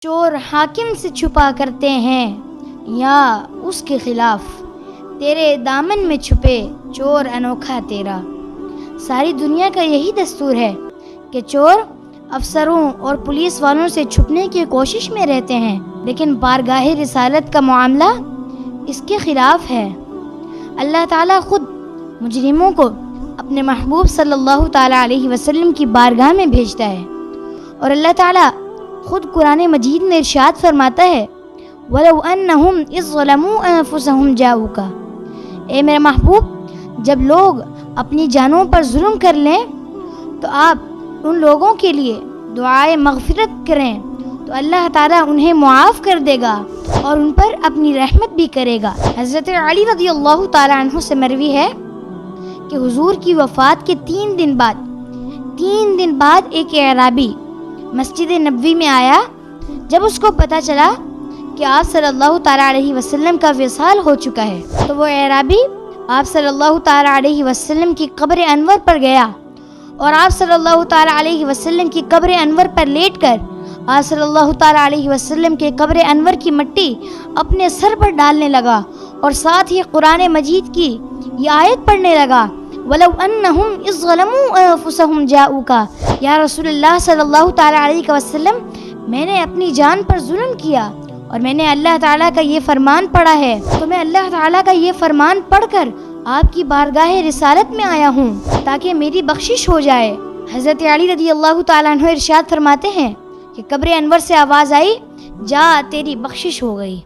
چور حاکم سے چھپا کرتے ہیں یا اس کے خلاف، تیرے دامن میں چھپے چور انوکھا تیرا۔ ساری دنیا کا یہی دستور ہے کہ چور افسروں اور پولیس والوں سے چھپنے کی کوشش میں رہتے ہیں، لیکن بارگاہ رسالت کا معاملہ اس کے خلاف ہے۔ اللہ تعالیٰ خود مجرموں کو اپنے محبوب صلی اللہ تعالیٰ علیہ وسلم کی بارگاہ میں بھیجتا ہے، اور اللہ تعالیٰ خود قرآن مجید میں ارشاد فرماتا ہے وَلَوْ أَنَّهُمْ إِذْ ظَلَمُوا أَنفُسَهُمْ جَاءُوكَ، اے میرے محبوب جب لوگ اپنی جانوں پر ظلم کر لیں تو آپ ان لوگوں کے لیے دعائے مغفرت کریں تو اللہ تعالیٰ انہیں معاف کر دے گا اور ان پر اپنی رحمت بھی کرے گا۔ حضرت علی رضی اللہ تعالیٰ عنہ سے مروی ہے کہ حضور کی وفات کے 3 دن بعد ایک اعرابی مسجد نبوی میں آیا۔ جب اس کو پتہ چلا کہ آپ صلی اللہ تعالیٰ علیہ وسلم کا وصال ہو چکا ہے تو وہ اعرابی آپ صلی اللہ تعالیٰ علیہ وسلم کی قبر انور پر گیا اور آپ صلی اللہ تعالیٰ علیہ وسلم کی قبر انور پر لیٹ کر آپ صلی اللہ تعالیٰ علیہ وسلم کے قبر انور کی مٹی اپنے سر پر ڈالنے لگا اور ساتھ ہی قرآن مجید کی یہ آیت پڑھنے لگا وَلَوْ أَنَّهُمْ إِذْ ظَلَمُوا أَنفُسَهُمْ جَاءُوكَ، یا رسول اللہ صلی اللہ تعالیٰ علیہ وسلم میں نے اپنی جان پر ظلم کیا اور میں نے اللہ تعالیٰ کا یہ فرمان پڑھا ہے، تو میں اللہ تعالیٰ کا یہ فرمان پڑھ کر آپ کی بارگاہ رسالت میں آیا ہوں تاکہ میری بخشش ہو جائے۔ حضرت علی رضی اللہ تعالیٰ عنہ ارشاد فرماتے ہیں کہ قبر انور سے آواز آئی جا تیری بخشش ہو گئی۔